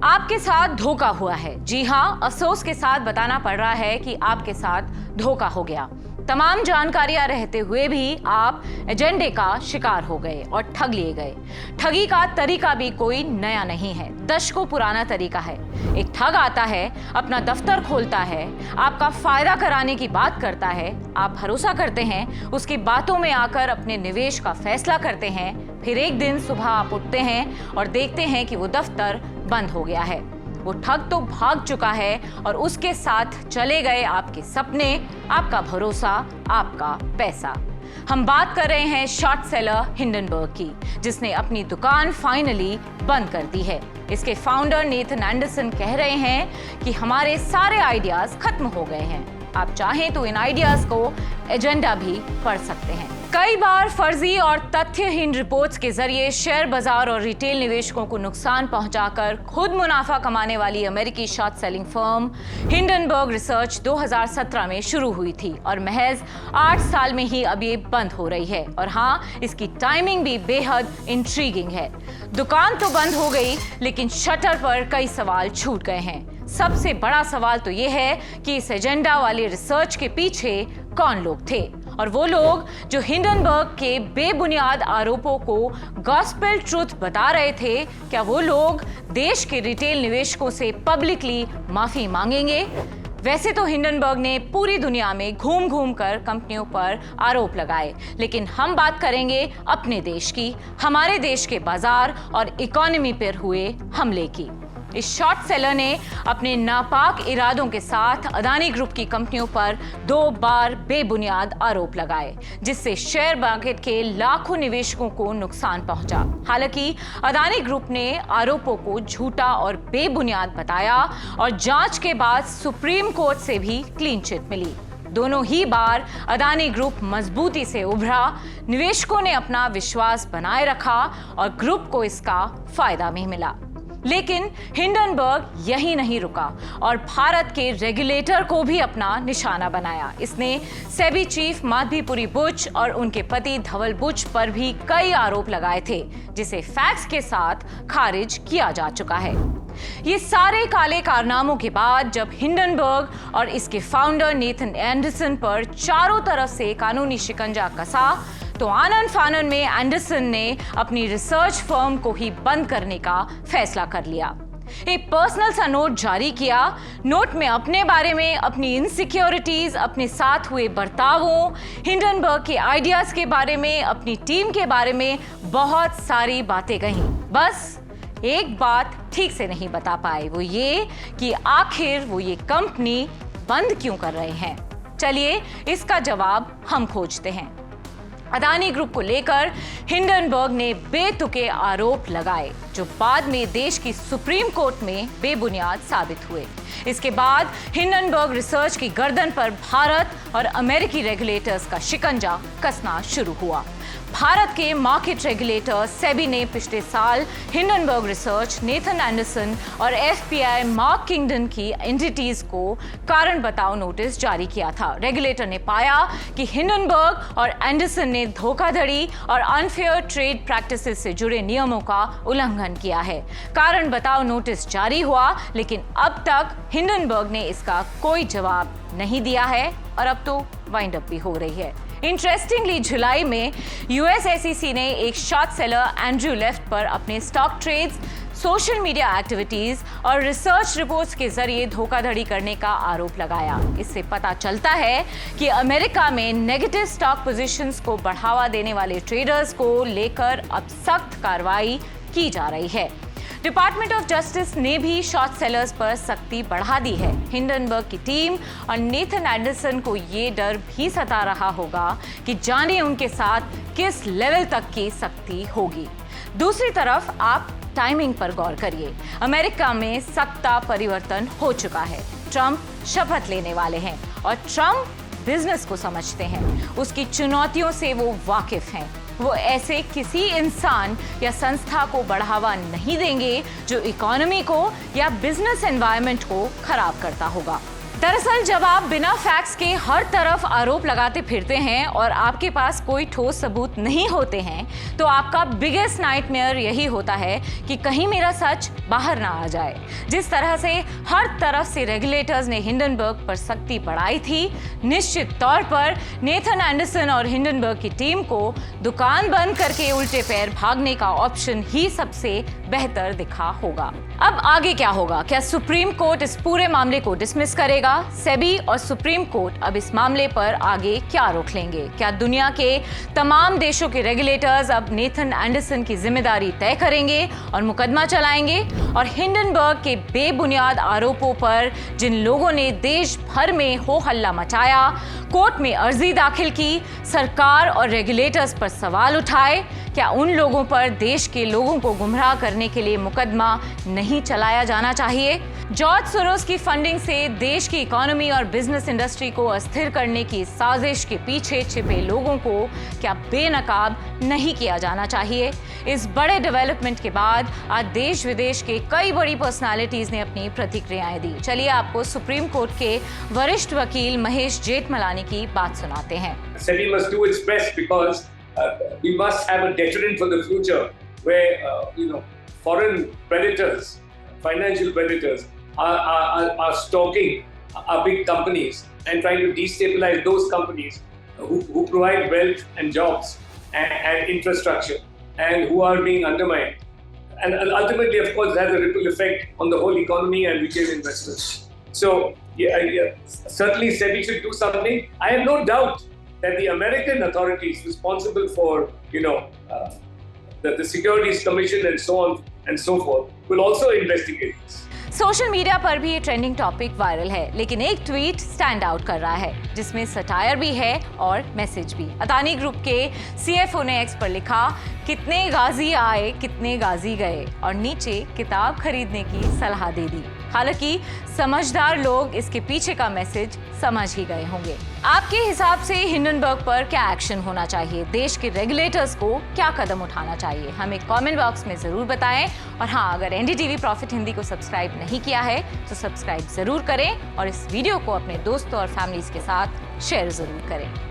आपके साथ धोखा हुआ है। जी हां, अफसोस के साथ बताना पड़ रहा है कि आपके साथ धोखा हो गया। तमाम जानकारियां रहते हुए भी आप एजेंडे का शिकार हो गए और ठग लिए गए। ठगी का तरीका भी कोई नया नहीं है, दशकों पुराना तरीका है। एक ठग आता है, अपना दफ्तर खोलता है, आपका फायदा कराने की बात करता है, आप भरोसा करते हैं, उसकी बातों में आकर अपने निवेश का फैसला करते हैं। फिर एक दिन सुबह आप उठते हैं और देखते हैं कि वो दफ्तर बंद हो गया है। वो ठग तो भाग चुका है और उसके साथ चले गए आपके सपने, आपका भरोसा, आपका पैसा। हम बात कर रहे हैं शॉर्ट सेलर हिंडनबर्ग की, जिसने अपनी दुकान फाइनली बंद कर दी है। इसके फाउंडर नेथन एंडरसन कह रहे हैं कि हमारे सारे आइडियाज खत्म हो गए हैं। आप चाहें तो इन आइडियाज को एजेंडा भी पढ़ सकते हैं। कई बार फर्जी और तथ्यहीन रिपोर्ट्स के जरिए शेयर बाजार और रिटेल निवेशकों को नुकसान पहुंचाकर खुद मुनाफा कमाने वाली अमेरिकी short selling firm Hindenburg research 2017 में शुरू हुई थी और महज 8 साल में ही अब ये बंद हो रही है। और हाँ, इसकी टाइमिंग भी बेहद इंट्रीगिंग है। दुकान तो बंद हो गई, लेकिन शटर पर कई सवाल छूट गए हैं। सबसे बड़ा सवाल तो ये है कि इस एजेंडा वाले रिसर्च के पीछे कौन लोग थे, और वो लोग जो हिंडनबर्ग के बेबुनियाद आरोपों को गॉस्पेल ट्रुथ बता रहे थे, क्या वो लोग देश के रिटेल निवेशकों से पब्लिकली माफी मांगेंगे? वैसे तो हिंडनबर्ग ने पूरी दुनिया में घूम घूम कर कंपनियों पर आरोप लगाए, लेकिन हम बात करेंगे अपने देश की, हमारे देश के बाजार और इकोनॉमी पर हुए हमले की। इस शॉर्ट सेलर ने अपने नापाक इरादों के साथ अदानी ग्रुप की कंपनियों पर 2 बार बेबुनियाद आरोप लगाए, जिससे शेयर मार्केट के लाखों निवेशकों को नुकसान पहुंचा। हालांकि अदानी ग्रुप ने आरोपों को झूठा और बेबुनियाद बताया और जांच के बाद सुप्रीम कोर्ट से भी क्लीन चिट मिली। दोनों ही बार अदानी ग्रुप मजबूती से उभरा, निवेशकों ने अपना विश्वास बनाए रखा और ग्रुप को इसका फायदा भी मिला। लेकिन हिंडनबर्ग यही नहीं रुका और भारत के रेगुलेटर को भी अपना निशाना बनाया। इसने सेबी चीफ माधवीपुरी बुच और उनके पति धवल बुच पर भी कई आरोप लगाए थे, जिसे फैक्स के साथ खारिज किया जा चुका है। ये सारे काले कारनामों के बाद जब हिंडनबर्ग और इसके फाउंडर नेथन एंडरसन पर चारों तरफ से कानूनी शिकंजा कसा, तो आनन फानन में एंडरसन ने अपनी रिसर्च फर्म को ही बंद करने का फैसला कर लिया। एक पर्सनल सा नोट जारी किया। नोट में अपने बारे में, अपनी इनसिक्योरिटीज, अपने साथ हुए बर्तावों, हिंडनबर्ग के आइडियाज के बारे में, अपनी टीम के बारे में बहुत सारी बातें कहीं। बस एक बात ठीक से नहीं बता पाए, वो ये कि आखिर वो ये कंपनी बंद क्यों कर रहे हैं। चलिए इसका जवाब हम खोजते हैं। अदानी ग्रुप को लेकर हिंडनबर्ग ने बेतुके आरोप लगाए, जो बाद में देश की सुप्रीम कोर्ट में बेबुनियाद साबित हुए। इसके बाद हिंडनबर्ग रिसर्च की गर्दन पर भारत और अमेरिकी रेगुलेटर्स का शिकंजा कसना शुरू हुआ। भारत के मार्केट रेगुलेटर सेबी ने पिछले साल हिंडनबर्ग रिसर्च, नेथन एंडरसन और एफपीआई मार्क किंगडन की एंटिटीज को कारण बताओ नोटिस जारी किया था। रेगुलेटर ने पाया कि हिंडनबर्ग और एंडरसन ने धोखाधड़ी और अनफेयर ट्रेड प्रैक्टिसेस से जुड़े नियमों का उल्लंघन किया है। कारण बताओ नोटिस जारी हुआ, लेकिन अब तक हिंडनबर्ग ने इसका कोई जवाब नहीं दिया है और अब तो वाइंड अप भी हो रही है। इंटरेस्टिंगली जुलाई में यूएस एसईसी ने एक शॉर्ट सेलर एंड्रयू लेफ्ट पर अपने stock trades, social media activities और रिसर्च रिपोर्ट्स के जरिए धोखाधड़ी करने का आरोप लगाया। इससे पता चलता है कि अमेरिका में नेगेटिव स्टॉक पोजीशंस को बढ़ावा देने वाले ट्रेडर्स को लेकर अब सख्त कार्रवाई की जा रही है। डिपार्टमेंट ऑफ जस्टिस ने भी शॉर्ट सेलर्स पर सख्ती बढ़ा दी है। हिंडनबर्ग की टीम और नेथन एंडरसन को ये डर भी सता रहा होगा कि जाने उनके साथ किस लेवल तक की सख्ती होगी। दूसरी तरफ आप टाइमिंग पर गौर करिए। अमेरिका में सत्ता परिवर्तन हो चुका है। ट्रंप शपथ लेने वाले हैं और ट्रंप बिजनेस को समझते हैं, उसकी चुनौतियों से वो वाकिफ हैं। वो ऐसे किसी इंसान या संस्था को बढ़ावा नहीं देंगे जो इकोनॉमी को या बिजनेस एनवायरनमेंट को खराब करता होगा। दरअसल जब आप बिना फैक्ट्स के हर तरफ आरोप लगाते फिरते हैं और आपके पास कोई ठोस सबूत नहीं होते हैं, तो आपका बिगेस्ट नाइटमेयर यही होता है कि कहीं मेरा सच बाहर ना आ जाए। जिस तरह से हर तरफ से रेगुलेटर्स ने हिंडनबर्ग पर सख्ती बढ़ाई थी, निश्चित तौर पर नेथन एंडरसन और हिंडनबर्ग की टीम को दुकान बंद करके उल्टे पैर भागने का ऑप्शन ही सबसे बेहतर दिखा होगा। अब आगे क्या होगा? क्या सुप्रीम कोर्ट इस पूरे मामले को डिसमिस करेगा? सेबी और सुप्रीम कोर्ट अब इस मामले पर आगे क्या रुख लेंगे? क्या दुनिया के तमाम देशों के रेगुलेटर्स अब नेथन एंडरसन की जिम्मेदारी तय करेंगे और मुकदमा चलाएंगे? और हिंडनबर्ग के बेबुनियाद आरोपों पर जिन लोगों ने देश भर में हो हल्ला मचाया, कोर्ट में अर्जी दाखिल की, सरकार और रेगुलेटर्स पर सवाल उठाए, क्या उन लोगों पर देश के लोगों को गुमराह करने के लिए मुकदमा नहीं चलाया जाना चाहिए? जॉर्ज सोरोस की फंडिंग से देश की इकोनॉमी और बिजनेस इंडस्ट्री को अस्थिर करने की साजिश के पीछे छिपे लोगों को क्या बेनकाब नहीं किया जाना चाहिए? इस बड़े डेवलपमेंट के बाद आज देश विदेश के कई बड़ी पर्सनालिटीज ने अपनी प्रतिक्रियाएं दी। चलिए आपको सुप्रीम कोर्ट के वरिष्ठ वकील महेश जेठमलानी की बात सुनाते हैं। SEBI must do its best because we must have a deterrent for the future where foreign predators, financial predators are stalking our big companies and trying to destabilize those companies who provide wealth and jobs and infrastructure and who are being undermined. And ultimately, of course, has a ripple effect on the whole economy and retail investors. So, certainly SEBI should do something. I have no doubt that the American authorities responsible for, the Securities Commission and so on and so forth will also investigate this. Social media पर भी ये trending topic viral है, लेकिन एक tweet stand out कर रहा है जिसमें सटायर भी है और मैसेज भी। अदानी ग्रुप के CFO ने एक्स पर लिखा, कितने गाजी आए कितने गाजी गए, और नीचे किताब खरीदने की सलाह दे दी। हालांकि समझदार लोग इसके पीछे का मैसेज समझ ही गए होंगे। आपके हिसाब से हिंडनबर्ग पर क्या एक्शन होना चाहिए? देश के रेगुलेटर्स को क्या कदम उठाना चाहिए? हमें कमेंट बॉक्स में जरूर बताएं। और हाँ, अगर NDTV प्रॉफिट हिंदी को सब्सक्राइब नहीं किया है तो सब्सक्राइब जरूर करें और इस वीडियो को अपने दोस्तों और फैमिलीज के साथ शेयर जरूर करें।